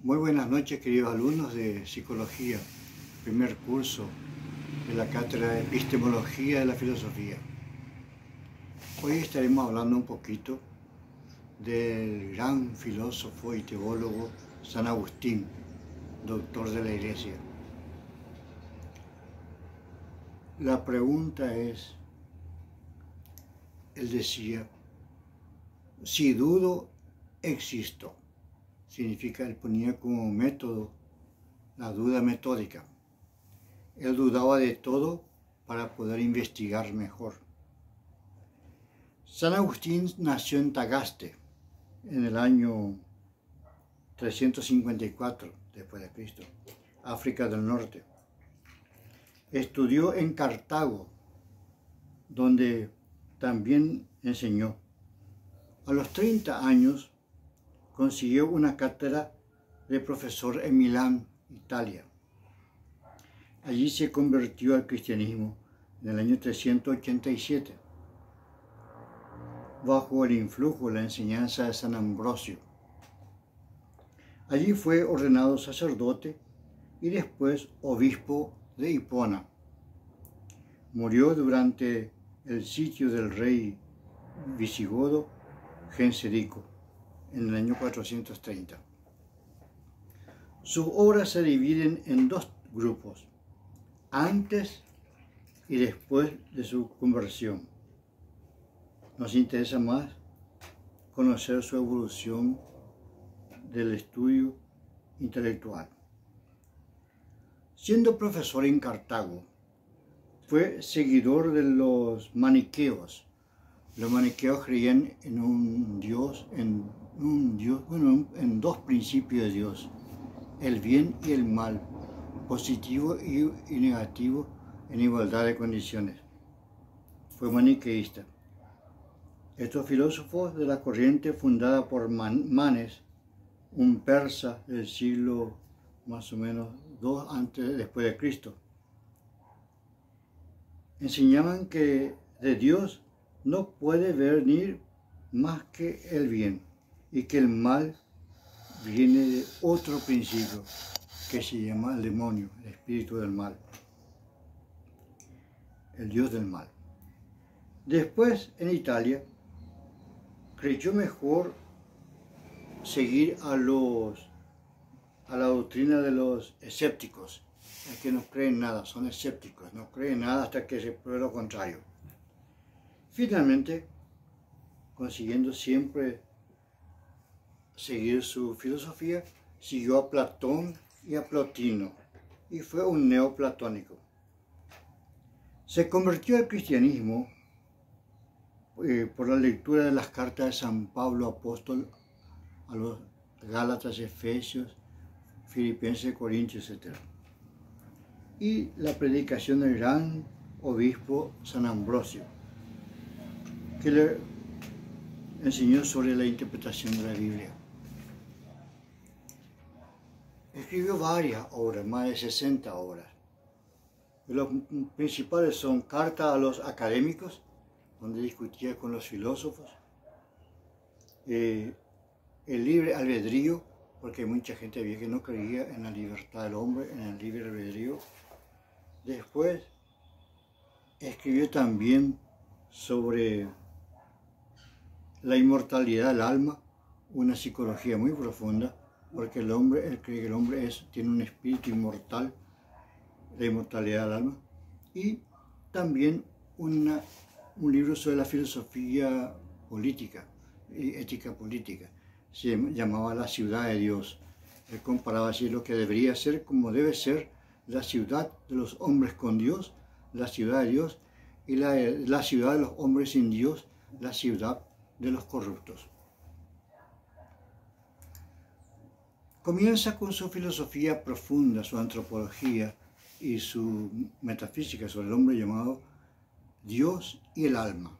Muy buenas noches, queridos alumnos de Psicología, primer curso de la Cátedra de Epistemología de la Filosofía. Hoy estaremos hablando un poquito del gran filósofo y teólogo San Agustín, doctor de la Iglesia. La pregunta es, él decía, si dudo, existo. Significa, él ponía como método la duda metódica. Él dudaba de todo para poder investigar mejor. San Agustín nació en Tagaste en el año 354 después de Cristo, África del Norte. Estudió en Cartago, donde también enseñó. A los 30 años consiguió una cátedra de profesor en Milán, Italia. Allí se convirtió al cristianismo en el año 387, bajo el influjo de la enseñanza de San Ambrosio. Allí fue ordenado sacerdote y después obispo de Hipona. Murió durante el sitio del rey visigodo Genserico en el año 430. Sus obras se dividen en dos grupos, antes y después de su conversión. Nos interesa más conocer su evolución del estudio intelectual. Siendo profesor en Cartago, fue seguidor de los maniqueos. Los maniqueos creían en un Dios, en dos principios de Dios, el bien y el mal, positivo y negativo en igualdad de condiciones. Fue maniqueísta. Estos filósofos de la corriente fundada por Manes, un persa del siglo más o menos después de Cristo, enseñaban que de Dios no puede venir más que el bien y que el mal viene de otro principio que se llama el demonio, el espíritu del mal, el dios del mal. Después, en Italia, creyó mejor seguir a la doctrina de los escépticos, es que no creen nada, son escépticos, no creen nada hasta que se pruebe lo contrario. Finalmente, consiguiendo siempre seguir su filosofía, siguió a Platón y a Plotino, y fue un neoplatónico. Se convirtió al cristianismo por la lectura de las cartas de San Pablo apóstol a los Gálatas, Efesios, Filipenses, Corintios, etc. Y la predicación del gran obispo San Ambrosio, que le enseñó sobre la interpretación de la Biblia. Escribió varias obras, más de 60 obras. Los principales son Cartas a los académicos, donde discutía con los filósofos, el libre albedrío, porque mucha gente había que no creía en la libertad del hombre, en el libre albedrío. Después escribió también sobre la inmortalidad del alma, una psicología muy profunda, porque él cree que el hombre tiene un espíritu inmortal, la inmortalidad del alma, y también un libro sobre la filosofía política y ética política. Se llamaba La ciudad de Dios. Él comparaba así lo que debería ser, como debe ser la ciudad de los hombres con Dios, la ciudad de Dios, y la ciudad de los hombres sin Dios, la ciudad de los corruptos. Comienza con su filosofía profunda, su antropología y su metafísica sobre el hombre llamado Dios y el alma.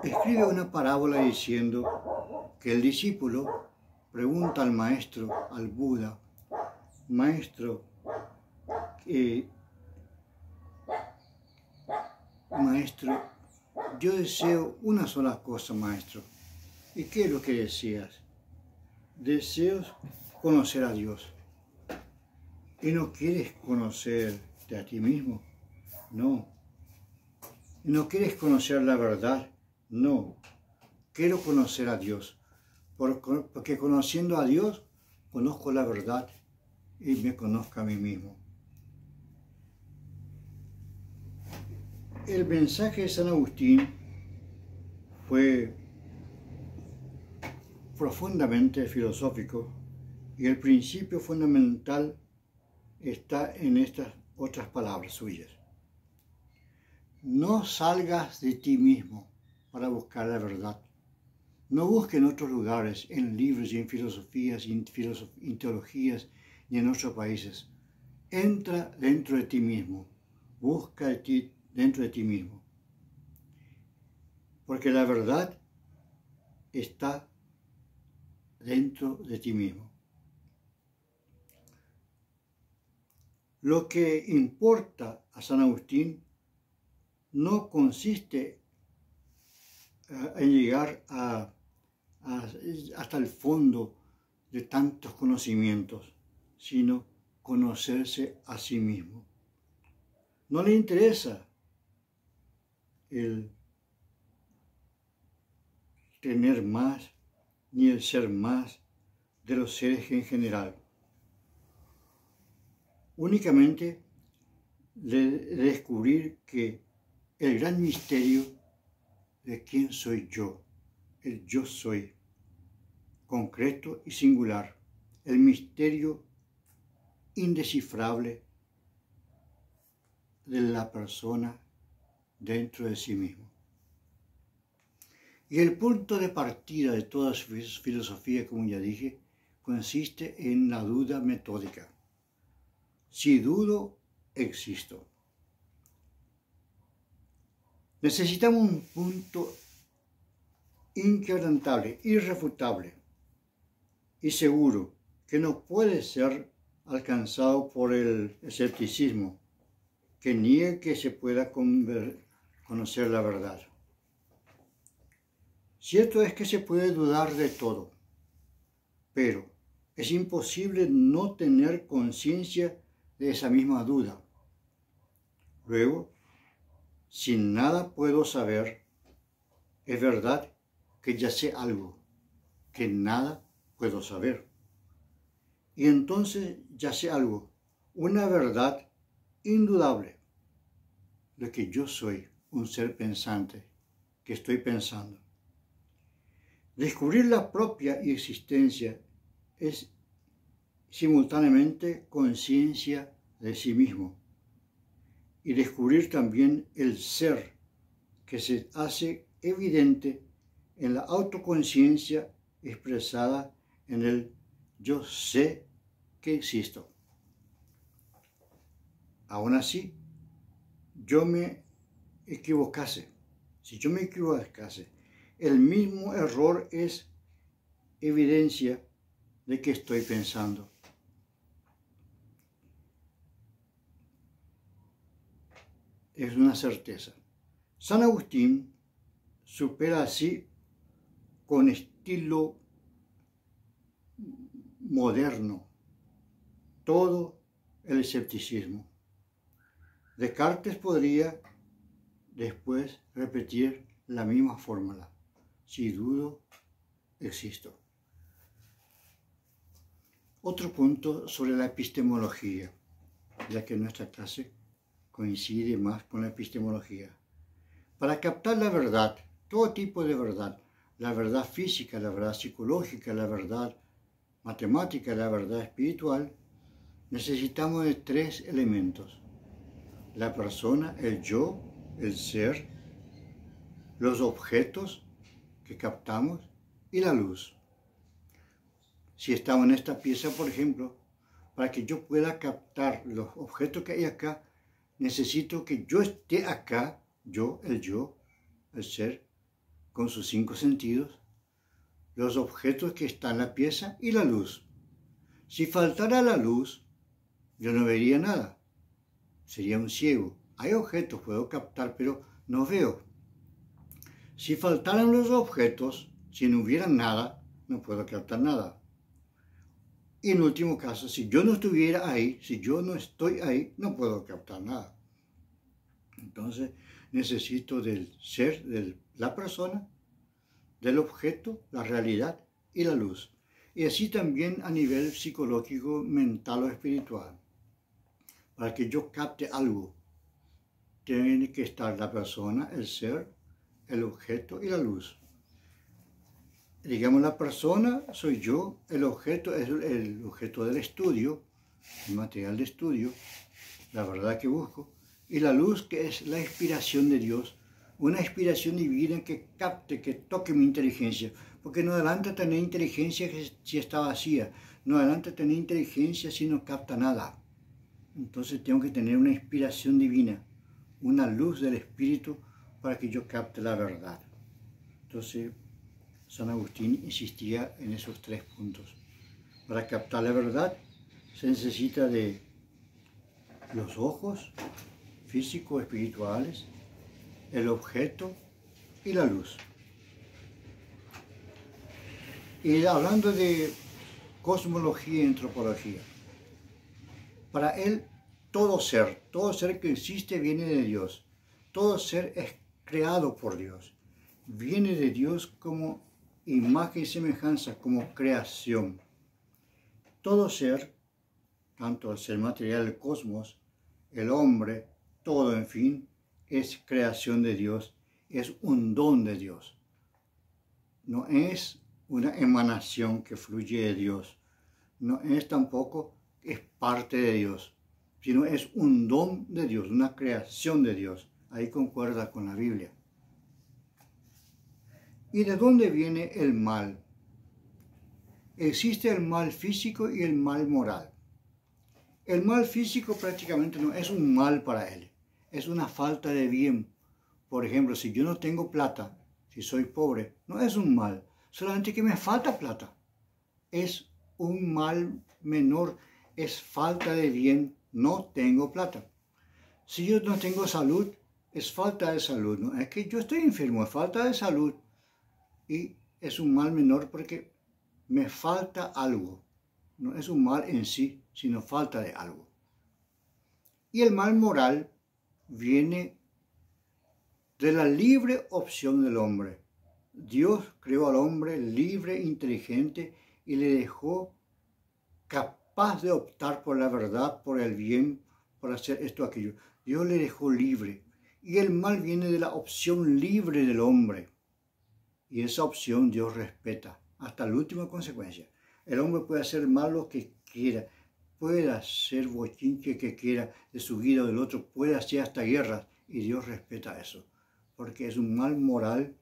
Escribe una parábola diciendo que el discípulo pregunta al maestro, al Buda, maestro, yo deseo una sola cosa, maestro. ¿Y qué es lo que deseas? deseos conocer a Dios y no quieres conocerte a ti mismo, no. No quieres conocer la verdad, no. Quiero conocer a Dios, porque conociendo a Dios, conozco la verdad y me conozco a mí mismo. El mensaje de San Agustín fue profundamente filosófico y el principio fundamental está en estas otras palabras suyas. No salgas de ti mismo para buscar la verdad. No busques en otros lugares, en libros y en filosofías y en teologías y en otros países. Entra dentro de ti mismo. Busca de ti dentro de ti mismo. Porque la verdad está dentro de ti mismo. Lo que importa a San Agustín no consiste en llegar hasta el fondo de tantos conocimientos, sino conocerse a sí mismo. No le interesa el tener más ni el ser más de los seres en general. Únicamente de descubrir que el gran misterio de quién soy yo, el yo soy, concreto y singular, el misterio indescifrable de la persona dentro de sí mismo. Y el punto de partida de toda su filosofía, como ya dije, consiste en la duda metódica. Si dudo, existo. Necesitamos un punto inquebrantable, irrefutable y seguro que no puede ser alcanzado por el escepticismo, que niegue que se pueda conocer la verdad. Cierto es que se puede dudar de todo, pero es imposible no tener conciencia de esa misma duda. Luego, si nada puedo saber, es verdad que ya sé algo, que nada puedo saber. Y entonces ya sé algo, una verdad indudable, de que yo soy un ser pensante, que estoy pensando. Descubrir la propia existencia es simultáneamente conciencia de sí mismo y descubrir también el ser que se hace evidente en la autoconciencia expresada en el yo sé que existo. Aún así, si yo me equivocase, el mismo error es evidencia de que estoy pensando. Es una certeza. San Agustín supera así con estilo moderno todo el escepticismo. Descartes podría después repetir la misma fórmula. Si dudo, existo. Otro punto sobre la epistemología, ya que nuestra clase coincide más con la epistemología. Para captar la verdad, todo tipo de verdad, la verdad física, la verdad psicológica, la verdad matemática, la verdad espiritual, necesitamos de tres elementos: la persona, el yo, el ser, los objetos que captamos y la luz. Si estamos en esta pieza, por ejemplo, para que yo pueda captar los objetos que hay acá, necesito que yo esté acá, el ser, con sus 5 sentidos, los objetos que están en la pieza y la luz. Si faltara la luz, yo no vería nada. Sería un ciego. Hay objetos, puedo captar, pero no veo. Si faltaran los objetos, si no hubiera nada, no puedo captar nada. Y en último caso, si yo no estuviera ahí, si yo no estoy ahí, no puedo captar nada. Entonces, necesito del ser, de la persona, del objeto, la realidad y la luz. Y así también a nivel psicológico, mental o espiritual. Para que yo capte algo, tiene que estar la persona, el ser, el objeto y la luz. Digamos, la persona soy yo, el objeto es el objeto del estudio, el material de estudio, la verdad que busco, y la luz que es la inspiración de Dios, una inspiración divina que capte, que toque mi inteligencia, porque no adelanta tener inteligencia si está vacía, no adelanta tener inteligencia si no capta nada. Entonces tengo que tener una inspiración divina, una luz del Espíritu para que yo capte la verdad. Entonces, San Agustín insistía en esos 3 puntos. Para captar la verdad se necesita de los ojos físicos, espirituales, el objeto y la luz. Y hablando de cosmología y antropología, para él todo ser que existe viene de Dios. Todo ser es creado por Dios. Viene de Dios como imagen y semejanza, como creación. Todo ser, tanto el ser material del cosmos, el hombre, todo en fin, es creación de Dios, es un don de Dios. No es una emanación que fluye de Dios, no es tampoco, es parte de Dios, sino es un don de Dios, una creación de Dios. Ahí concuerda con la Biblia. ¿Y de dónde viene el mal? Existe el mal físico y el mal moral. El mal físico prácticamente no es un mal para él, es una falta de bien. Por ejemplo, si yo no tengo plata, si soy pobre, no es un mal, solamente que me falta plata. Es un mal menor, es falta de bien, no tengo plata. Si yo no tengo salud, es falta de salud, no es que yo estoy enfermo, es falta de salud. Y es un mal menor porque me falta algo. No es un mal en sí, sino falta de algo. Y el mal moral viene de la libre opción del hombre. Dios creó al hombre libre, inteligente y le dejó capaz de optar por la verdad, por el bien, por hacer esto o aquello. Dios le dejó libre. Y el mal viene de la opción libre del hombre. Y esa opción Dios respeta hasta la última consecuencia. El hombre puede hacer mal lo que quiera, puede hacer bochinche que quiera de su vida o del otro, puede hacer hasta guerras, y Dios respeta eso, porque es un mal moral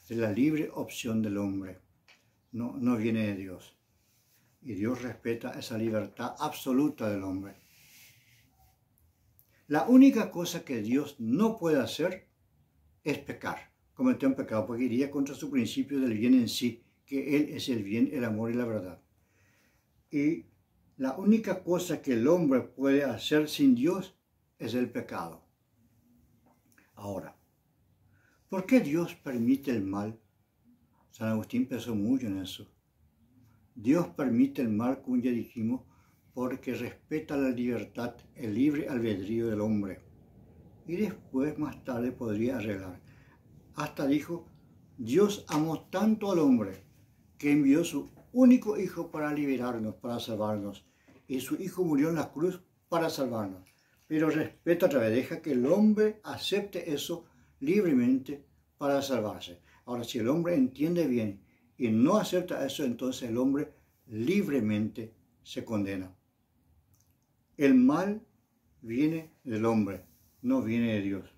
de la libre opción del hombre, no viene de Dios. Y Dios respeta esa libertad absoluta del hombre. La única cosa que Dios no puede hacer es pecar, cometer un pecado, porque iría contra su principio del bien en sí, que Él es el bien, el amor y la verdad. Y la única cosa que el hombre puede hacer sin Dios es el pecado. Ahora, ¿por qué Dios permite el mal? San Agustín pensó mucho en eso. Dios permite el mal, como ya dijimos, porque respeta la libertad, el libre albedrío del hombre. Y después, más tarde, podría arreglar. Hasta dijo, Dios amó tanto al hombre que envió su único hijo para liberarnos, para salvarnos. Y su hijo murió en la cruz para salvarnos. Pero respeta otra vez, deja que el hombre acepte eso libremente para salvarse. Ahora, si el hombre entiende bien y no acepta eso, entonces el hombre libremente se condena. El mal viene del hombre, no viene de Dios.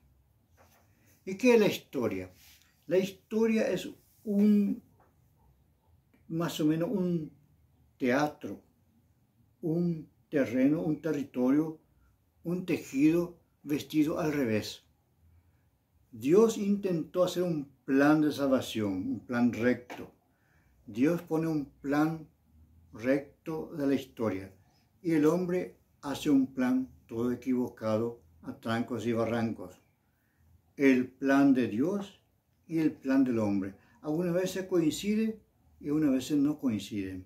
¿Y qué es la historia? La historia es más o menos un teatro, un terreno, un territorio, un tejido vestido al revés. Dios intentó hacer un plan de salvación, un plan recto. Dios pone un plan recto de la historia y el hombre hace un plan todo equivocado a trancos y barrancos. El plan de Dios y el plan del hombre. Algunas veces coinciden y algunas veces no coinciden.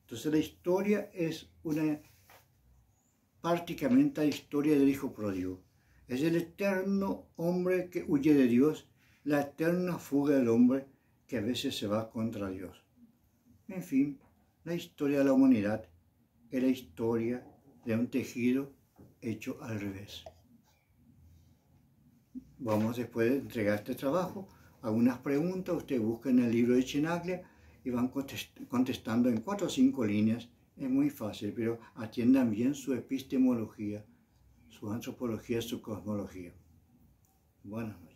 Entonces la historia es prácticamente la historia del hijo pródigo. Es el eterno hombre que huye de Dios, la eterna fuga del hombre que a veces se va contra Dios. En fin, la historia de la humanidad es la historia de un tejido hecho al revés. Vamos después de entregar este trabajo, algunas preguntas, ustedes buscan el libro de Chinaglia y van contestando en 4 o 5 líneas. Es muy fácil, pero atiendan bien su epistemología, su antropología, su cosmología. Buenas noches.